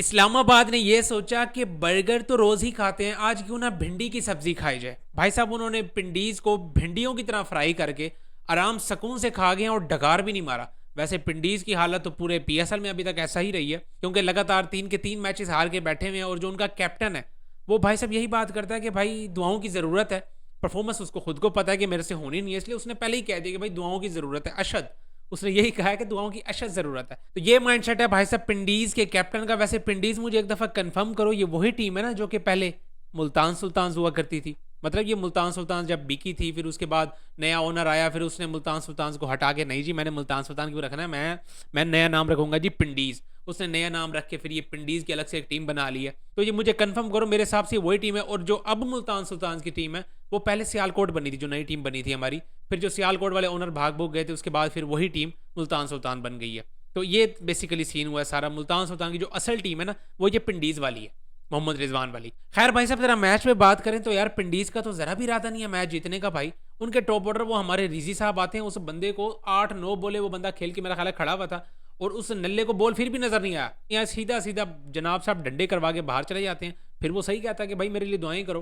इस्लामाबाद ने यह सोचा कि बर्गर तो रोज ही खाते हैं, आज क्यों ना भिंडी की सब्जी खाई जाए। भाई साहब उन्होंने पिंडीज को भिंडियों की तरह फ्राई करके आराम सुकून से खा गए और डकार भी नहीं मारा। वैसे पिंडीज की हालत तो पूरे पीएसएल में अभी तक ऐसा ही रही है, क्योंकि लगातार 3 के 3 मैचेस हार के बैठे हुए हैं। और जो उनका कैप्टन है वो भाई साहब यही बात करता है कि भाई दुआओं की ज़रूरत है। परफॉर्मेंस उसको खुद को पता है कि मेरे से होनी नहीं है, इसलिए उसने पहले ही कह दिया कि भाई दुआओं की ज़रूरत है। अशद उसने यही कहा है कि दुआओं की अशद ज़रूरत है। तो ये माइंडसेट है भाई साहब पिंडीज के कैप्टन का। वैसे पिंडीज मुझे एक दफ़ा कंफर्म करो, ये वही टीम है ना जो कि पहले मुल्तान सुल्तान हुआ करती थी। मतलब ये मुल्तान सुल्तान जब बिकी थी, फिर उसके बाद नया ओनर आया, फिर उसने मुल्तान सुल्तान को हटा के, नहीं जी मैंने मुल्तान सुल्तान क्यों रखना है, मैं नया नाम रखूंगा जी पिंडीज। उसने नया नाम रख के फिर ये पिंडीज की अलग से एक टीम बना ली है। तो ये मुझे कंफर्म करो, मेरे हिसाब से वही टीम है। और जो अब मुल्तान सुल्तान की टीम है वो पहले सियालकोट बनी थी, जो नई टीम बनी थी हमारी। फिर जो सियालकोट वाले ओनर भाग भूग गए थे, उसके बाद फिर वही टीम मुल्तान सुल्तान बन गई है। तो ये बेसिकली सीन हुआ है सारा। मुल्तान सुल्तान की जो असल टीम है ना वो ये पिंडीज वाली है, मोहम्मद रिजवान वाली। खैर भाई साहब जरा मैच में बात करें तो यार पिंडीज का तो जरा भी इरादा नहीं है मैच जीतने का। भाई उनके टॉप ऑर्डर वो हमारे रिजी साहब आते हैं, उस बंदे को 8-9 बोले वो बंदा खेल के मेरा ख्याल खड़ा हुआ था, और उस नल्ले को बॉल फिर भी नजर नहीं आया। यहाँ सीधा सीधा जनाब साहब डंडे करवा के बाहर चले जाते हैं। फिर वो सही कहता है कि भाई मेरे लिए दुआएं करो,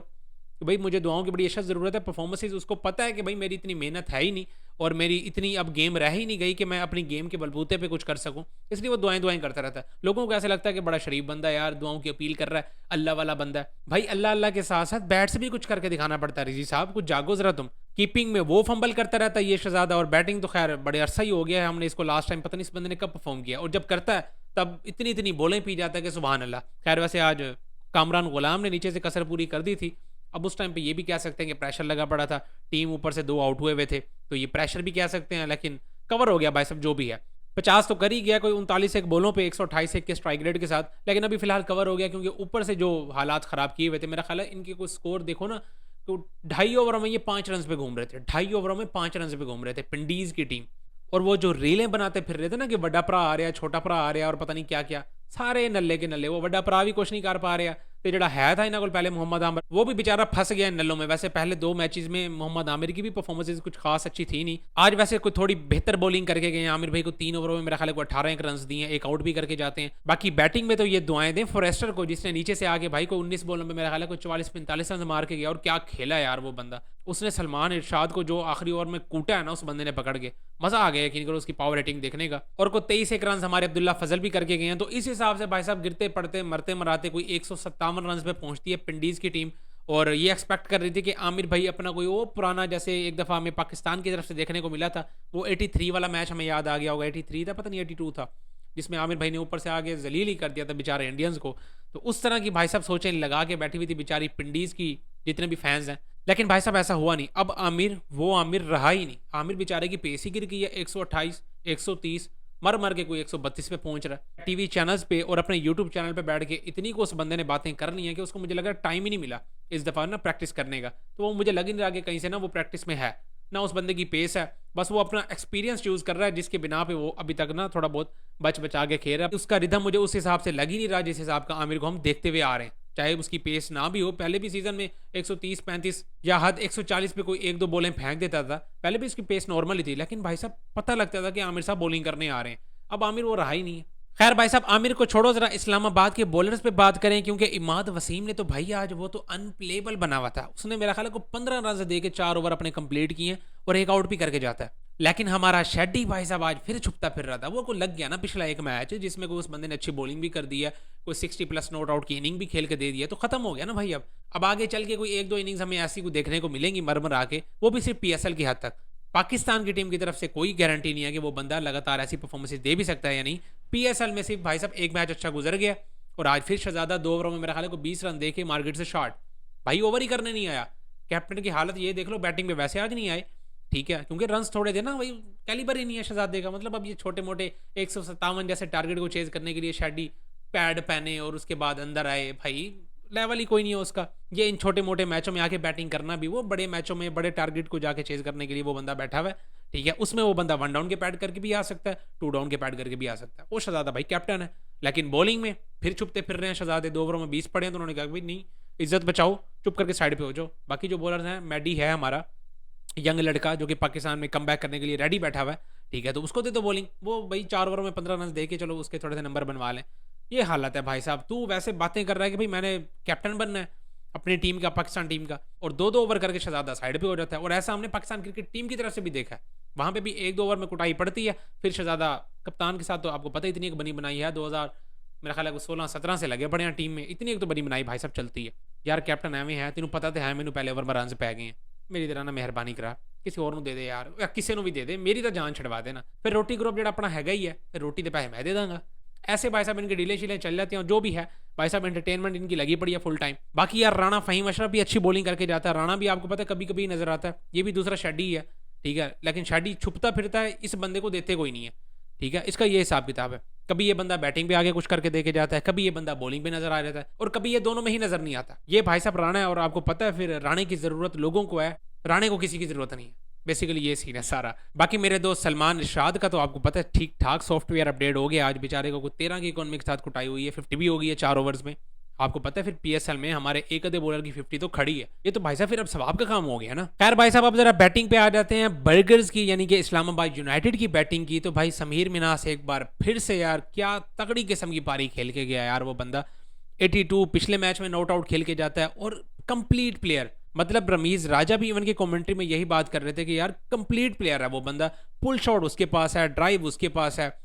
कि भाई मुझे दुआओं की बड़ी अशद ज़रूरत है। परफॉर्मेंसेज उसको पता है कि भाई मेरी इतनी मेहनत है ही नहीं, और मेरी इतनी अब गेम रह ही नहीं गई कि मैं अपनी गेम के बलबूते पे कुछ कर सकूं, इसलिए वो दुआएं दुआएं करता रहता है। लोगों को ऐसा लगता है कि बड़ा शरीफ बंदा है यार, दुआओं की अपील कर रहा है, अल्लाह वाला बंदा है। भाई अल्लाह अल्लाह के साथ साथ बैट से भी कुछ करके दिखाना पड़ता है। रिजी साहब कुछ जागो जरा तुम। कीपिंग में वो फंबल करता रहता है ये शहजादा, और बैटिंग तो खैर बड़े अरसा ही हो गया है, हमने इसको लास्ट टाइम पता नहीं इस बंदे ने कब परफॉर्म किया, और जब करता है तब इतनी इतनी बोलें पी जाता है कि सुबहान अल्लाह। खैर वैसे आज कामरान गुलाम ने नीचे से कसर पूरी कर दी थी। अब उस टाइम पे ये भी कह सकते हैं कि प्रेशर लगा पड़ा था, टीम ऊपर से 2 आउट हुए हुए थे, तो ये प्रेशर भी कह सकते हैं, लेकिन कवर हो गया भाई सब जो भी है। 50 तो कर ही गया, कोई 39 एक बोलों पे 128 के स्ट्राइक रेट के साथ, लेकिन अभी फिलहाल कवर हो गया, क्योंकि ऊपर से जो हालात खराब किए हुए थे। मेरा ख्याल है इनके कोई स्कोर देखो ना, तो 2.5 ओवरों में ये 5 रन पे घूम रहे थे, 2.5 ओवरों में 5 रन पे घूम रहे थे पिंडीज की टीम। और वो जो रीलें बनाते फिर रहे थे ना कि बड़ा भरा आ रहा, छोटा भरा आ रहा और पता नहीं क्या क्या, सारे नल्ले के नल्ले। वो बड़ा भरा भी कुछ नहीं कर पा रहा, तो जड़ा है था इन्होंने पहले मोहम्मद आमिर, वो भी बेचारा फंस गया इन नल्लों में। वैसे पहले 2 मैचेस में मोहम्मद आमिर की भी परफॉर्मेंस कुछ खास अच्छी थी नहीं। आज वैसे कोई थोड़ी बेहतर बॉलिंग करके गए आमिर भाई को, 3 ओवरों में मेरा ख्याल है 18 रन दिए, एक आउट भी करके जाते हैं। बाकी बैटिंग में तो ये दुआएं दें फॉरेस्टर को, जिसने नीचे से आगे भाई को 19 बॉलों में मेरा ख्याल है 44-45 रन मार के गया, और क्या खेला यार वो बंदा। उसने सलमान इरशाद को जो आखिरी ओवर में कूटा है ना उस बंदे ने पकड़ के, मजा आ गया यकीन करो उसकी पावर रेटिंग देखने का। और को 23 एक रन हमारे अब्दुल्ला फजल भी करके गए हैं। तो इस हिसाब से भाई साहब गिरते पड़ते मरते मराते कोई 157 रन पे पहुंचती है पिंडीज की टीम। और ये एक्सपेक्ट कर रही थी कि आमिर भाई अपना कोई वो पुराना, जैसे एक दफ़ा हमें पाकिस्तान की तरफ से देखने को मिला था, वो 83 वाला मैच हमें याद आ गया होगा, 83 था पता नहीं 82 था, जिसमें आमिर भाई ने ऊपर से आगे जलील ही कर दिया था बेचारे इंडियंस को। तो उस तरह की भाई साहब सोचें लगा के बैठी हुई थी बेचारी पिंडीज की जितने भी फैंस हैं। लेकिन भाई साहब ऐसा हुआ नहीं। अब आमिर वो आमिर रहा ही नहीं। आमिर बेचारे की पेस ही गिर गई है, 128 130 मर मर के कोई 132 पे पहुंच रहा है। टीवी चैनल्स पे और अपने यूट्यूब चैनल पे बैठ के इतनी को उस बंदे ने बातें कर ली हैं कि उसको मुझे लग रहा है टाइम ही नहीं मिला इस दफ़ा ना प्रैक्टिस करने का। तो वो मुझे लग ही नहीं रहा कि कहीं से ना वो प्रैक्टिस में है, ना उस बंदे की पेस है, बस वो अपना एक्सपीरियंस यूज़ कर रहा है, जिसके बिना पे वो अभी तक ना थोड़ा बहुत बच बचा के खेल रहा है। उसका रिदम मुझे उस हिसाब से लग ही नहीं रहा जिस हिसाब का आमिर को हम देखते हुए आ रहे हैं। चाहे उसकी पेस ना भी हो, पहले भी सीजन में 130-35 या हद 140 पे कोई 1-2 बॉलें फेंक देता था, पहले भी उसकी पेस नॉर्मल ही थी, लेकिन भाई साहब पता लगता था कि आमिर साहब बॉलिंग करने आ रहे हैं। अब आमिर वो रहा ही नहीं है। खैर भाई साहब आमिर को छोड़ो, जरा इस्लामाबाद के बॉलर्स पे बात करें, क्योंकि इमाद वसीम ने तो भाई आज वो तो अनप्लेबल बना हुआ था। उसने मेरा ख्याल है 15 रन दे के 4 ओवर अपने कंप्लीट किए और एक आउट भी करके जाता है। लेकिन हमारा शेड्डी भाई साहब आज फिर छुपता फिर रहा था। वो को लग गया ना पिछला एक मैच जिसमें कोई उस बंदे ने अच्छी बॉलिंग भी कर दी है, कोई 60+ नॉट आउट की इनिंग भी खेल के दे दिया, तो खत्म हो गया ना भाई। अब आगे चल के कोई 1-2 इनिंग्स हमें ऐसी को देखने को मिलेंगी मरमर आके, वो भी सिर्फ पीएसएल की हद तक। पाकिस्तान की टीम की तरफ से कोई गारंटी नहीं है कि वो बंदा लगातार ऐसी परफॉर्मेंस दे भी सकता है या नहीं। पीएसएल में सिर्फ भाई साहब एक मैच अच्छा गुजर गया, और आज फिर शहजादा 2 ओवरों में मेरा ख्याल है 20 रन देके मार्केट से शॉर्ट, भाई ओवर ही करने नहीं आया। कैप्टन की हालत ये देख लो, बैटिंग में वैसे आज नहीं आए, ठीक है, क्योंकि रन्स थोड़े थे ना, वही कैलिबर ही नहीं है शहजादे का। मतलब अब ये छोटे मोटे 157 जैसे टारगेट को चेज करने के लिए शेडी पैड पहने और उसके बाद अंदर आए, भाई लेवल ही कोई नहीं है उसका। ये इन छोटे मोटे मैचों में आके बैटिंग करना भी, वो बड़े मैचों में बड़े टारगेट को जाके चेज करने के लिए वो बंदा बैठा हुआ है, ठीक है। उसमें वो बंदा 1 डाउन के पैड करके भी आ सकता है, 2 डाउन के पैड करके भी आ सकता है। वो शहजादा भाई कैप्टन है, लेकिन बॉलिंग में फिर छुपते फिर रहे हैं शहजादे। 2 ओवरों में 20 पड़े हैं, तो उन्होंने कहा भाई नहीं, इज्जत बचाओ, चुप करके साइड पे हो जाओ। बाकी जो बॉलर हैं, मैडी है हमारा यंग लड़का जो कि पाकिस्तान में कम बैक करने के लिए रेडी बैठा हुआ है, ठीक है, तो उसको दे दो बॉलिंग। वो भाई 4 ओवर में 15 रन दे के चलो उसके थोड़े से नंबर बनवा लें। ये हालत है भाई साहब। तू वैसे बातें कर रहा है कि भाई मैंने कैप्टन बनना है अपनी टीम का, पाकिस्तान टीम का, और 2-2 ओवर करके शहजादा साइड पे हो जाता है। और ऐसा हमने पाकिस्तान क्रिकेट टीम की तरफ से भी देखा है, वहां पे भी 1-2 ओवर में कुटाई पड़ती है, फिर शहजादा कप्तान के साथ तो आपको पता इतनी एक बनी बनाई है 2000 मेरा ख्याल है 16-17 से लगे पड़े हैं टीम में, इतनी एक तो बनी बनाई भाई साहब चलती है यार। कैप्टन एवं है, तेन पता तो है मैंने पहले ओवर में रन पै गए हैं, मेरी तरह ना मेहरबानी करा किसी और दे दे यार, या किसी भी दे दे, मेरी तो जान छड़वा देना। फिर रोटी ग्रुप जो अपना है ही है, फिर रोटी के पैसे मैं दे दूंगा। ऐसे भाई साहब इनके डीले शीले चल जाते हैं, जो भी है भाई साहब एंटरटेनमेंट इनकी लगी पड़ी है फुल टाइम। बाकी यार राणा फ़हीम अशरफ भी अच्छी बॉलिंग करके जाता है, राणा भी आपको पता है कभी कभी नजर आता है, ये भी दूसरा शेडी है, ठीक है, लेकिन शेडी छुपता फिरता है, इस बंदे को देते कोई नहीं है, ठीक है, इसका ये हिसाब किताब है। कभी ये बंदा बैटिंग पे आगे कुछ करके देके जाता है, कभी ये बंदा बॉलिंग पे नजर आ जाता है, और कभी ये दोनों में ही नजर नहीं आता। ये भाई साहब राणा है, और आपको पता है फिर राणे की जरूरत लोगों को है, राणे को किसी की जरूरत नहीं है, बेसिकली ये सीन है सारा। बाकी मेरे दोस्त सलमान इरशाद का तो आपको पता है ठीक ठाक सॉफ्टवेयर अपडेट हो गया, आज बेचारे को 13 की इकोनॉमी के साथ कुटाई हुई है, 50 भी हो गई है 4 ओवर्स में। आपको पता है फिर पीएसएल में हमारे एक आधे बॉलर की 50 तो खड़ी है, ये तो भाई साहब फिर अब सवाब का काम हो गया ना। खैर भाई साहब अब जरा बैटिंग पे आ जाते हैं, बर्गर्स की यानी कि इस्लामाबाद यूनाइटेड की बैटिंग की। तो भाई समीर मिनास एक बार फिर से यार क्या तगड़ी किस्म की पारी खेल के गया यार वो बंदा, 82 पिछले मैच में नॉट आउट खेल के जाता है, और कंप्लीट प्लेयर, मतलब रमीज राजा भी इवन की कमेंट्री में यही बात कर रहे थे कि यार कंप्लीट प्लेयर है वो बंदा, पुल शॉट उसके पास है, ड्राइव उसके पास है,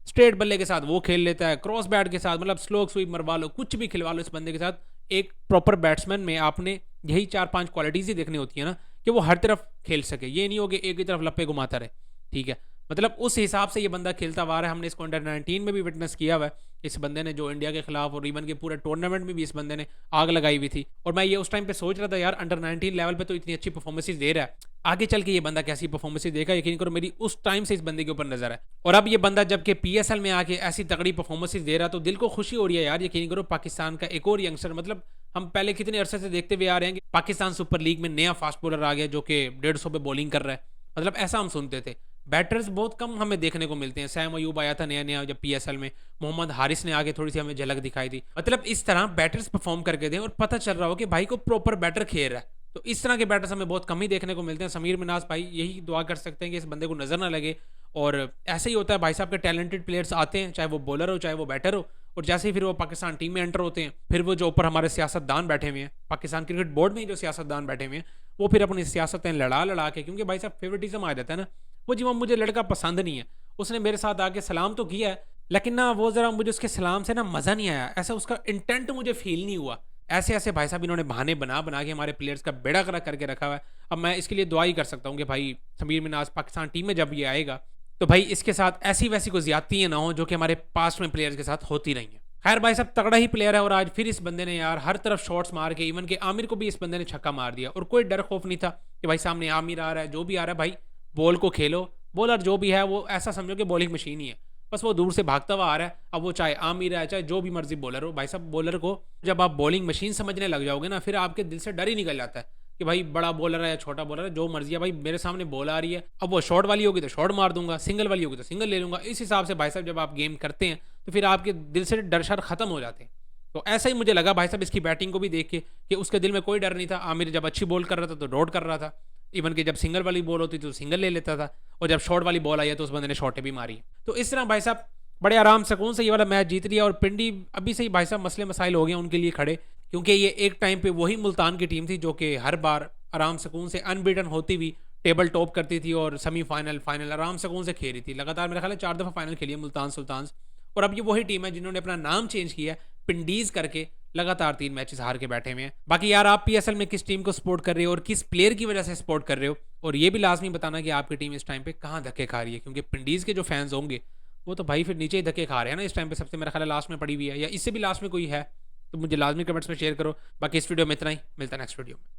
स्ट्रेट बल्ले के साथ वो खेल लेता है, क्रॉस बैट के साथ, मतलब स्लो स्वीप मरवा लो, कुछ भी खिलवा लो इस बंदे के साथ। एक प्रॉपर बैट्समैन में आपने यही 4-5 क्वालिटीज ही देखनी होती है ना, कि वो हर तरफ खेल सके, ये नहीं हो कि एक ही तरफ लप्पे घुमाता रहे, ठीक है, मतलब उस हिसाब से ये बंदा खेलता हुआ रहा है। हमने इसको अंडर 19 में भी विटनेस किया हुआ है, इस बंदे ने जो इंडिया के खिलाफ और इवन के पूरे टूर्नामेंट में भी इस बंदे ने आग लगाई हुई थी। और मैं ये उस टाइम पे सोच रहा था यार अंडर 19 लेवल पे तो इतनी अच्छी परफॉर्मेंसेज दे रहा है, आगे चल के ये बंदा कैसी परफॉर्मेंसेज देगा, यकीन करो मेरी उस टाइम से इस बंदे के ऊपर नजर है। और अब ये बंदा जबकि पीएसएल में आके ऐसी तगड़ी परफॉर्मेंसेज दे रहा तो दिल को खुशी हो रही है यार। यकीन करो पाकिस्तान का एक और यंगस्टर, मतलब हम पहले कितने अरसे से देखते हुए आ रहे हैं कि पाकिस्तान सुपर लीग में नया फास्ट बॉलर आ गया जो कि 150 पे बॉलिंग कर रहा है, मतलब ऐसा हम सुनते थे। बैटर्स बहुत कम हमें देखने को मिलते हैं, सैम अयूब आया था नया नया जब पीएसएल में, मोहम्मद हारिस ने आगे थोड़ी सी हमें झलक दिखाई थी, मतलब इस तरह बैटर्स परफॉर्म करके दें और पता चल रहा हो कि भाई को प्रॉपर बैटर खेल रहा है। तो इस तरह के बैटर्स हमें बहुत कम ही देखने को मिलते हैं। समीर मिनास भाई यही दुआ कर सकते हैं कि इस बंदे को नजर ना लगे, और ऐसे ही होता है भाई साहब के टैलेंटेड प्लेयर्स आते हैं, चाहे वो बॉलर हो चाहे वो बैटर हो, और जैसे ही फिर वो पाकिस्तान टीम में एंटर होते हैं, फिर वो जो ऊपर हमारे सियासतदान बैठे हुए हैं, पाकिस्तान क्रिकेट बोर्ड में ही जो सियासतदान बैठे हुए हैं, वो फिर अपनी सियासतें लड़ा लड़ा के, क्योंकि भाई साहब फेवरेटिज्म आ जाता है ना, वो जी वो मुझे लड़का पसंद नहीं है, उसने मेरे साथ आके सलाम तो किया है, लेकिन ना वो जरा मुझे उसके सलाम से ना मजा नहीं आया, ऐसा उसका इंटेंट मुझे फील नहीं हुआ। ऐसे ऐसे भाई साहब इन्होंने बहाने बना बना के हमारे प्लेयर्स का बेड़ा गर्क करके रखा हुआ है। अब मैं इसके लिए दुआ ही कर सकता हूँ कि भाई समीर मिनास पाकिस्तान टीम में जब ये आएगा तो भाई इसके साथ ऐसी वैसी कोई ज्यादतियां ना हो जो कि हमारे पास्ट में प्लेयर्स के साथ होती रही हैं। खैर भाई साहब तगड़ा ही प्लेयर है, और आज फिर इस बंदे ने यार हर तरफ शॉट्स मार के, इवन के आमिर को भी इस बंदे ने छक्का मार दिया, और कोई डर खौफ नहीं था कि भाई सामने आमिर आ रहा है, जो भी आ रहा है भाई बॉल को खेलो, बॉलर जो भी है वो ऐसा समझो कि बॉलिंग मशीन ही है, बस वो दूर से भागता हुआ आ रहा है। अब वो चाहे आमिर है चाहे जो भी मर्जी बॉलर हो, भाई साहब बॉलर को जब आप बॉलिंग मशीन समझने लग जाओगे ना, फिर आपके दिल से डर ही निकल जाता है कि भाई बड़ा बॉलर है या छोटा बॉलर है, जो मर्जी है भाई मेरे सामने बॉल आ रही है, अब वो शॉर्ट वाली होगी तो शॉर्ट मार दूंगा, सिंगल वाली होगी तो सिंगल ले लूंगा। इस हिसाब से भाई साहब जब आप गेम करते हैं तो फिर आपके दिल से डर शर खत्म हो जाते हैं। तो ऐसा ही मुझे लगा भाई साहब इसकी बैटिंग को भी देख के कि उसके दिल में कोई डर नहीं था। आमिर जब अच्छी बॉल कर रहा था तो डॉट कर रहा था, इवन कि जब सिंगल वाली बॉल होती तो सिंगल ले लेता था, और जब शॉर्ट वाली बॉल आई है तो उस बंदे ने शॉर्टें भी मारी। तो इस तरह भाई साहब बड़े आराम सुकून से ये वाला मैच जीत लिया, और पिंडी अभी से ही भाई साहब मसले मसाइल हो गए उनके लिए खड़े, क्योंकि ये एक टाइम पे वही मुल्तान की टीम थी जो कि हर बार आराम सुकून से अनबीटन होती हुई टेबल टॉप करती थी, और सेमीफाइनल फाइनल आराम सुकून से खेली थी। लगातार मेरा ख्याल है 4 दफ़ा फाइनल खेली है मुल्तान सुल्तान, और अब ये वही टीम है जिन्होंने अपना नाम चेंज किया है पिंडीज करके, लगातार 3 मैचेस हार के बैठे हुए हैं। बाकी यार आप पीएसएल में किस टीम को सपोर्ट कर रहे हो और किस प्लेयर की वजह से सपोर्ट कर रहे हो, और ये भी लाजमी बताना कि आपकी टीम इस टाइम पे कहाँ धक्के खा रही है, क्योंकि पिंडीज के जो फैंस होंगे वो तो भाई फिर नीचे ही धक्के खा रहे हैं ना इस टाइम पे, सबसे मेरा ख्याल है लास्ट में पड़ी हुई है, या इससे भी लास्ट में कोई है तो मुझे लाजमी कमेंट्स में शेयर करो। बाकी इस वीडियो में इतना ही, मिलता है नेक्स्ट वीडियो में।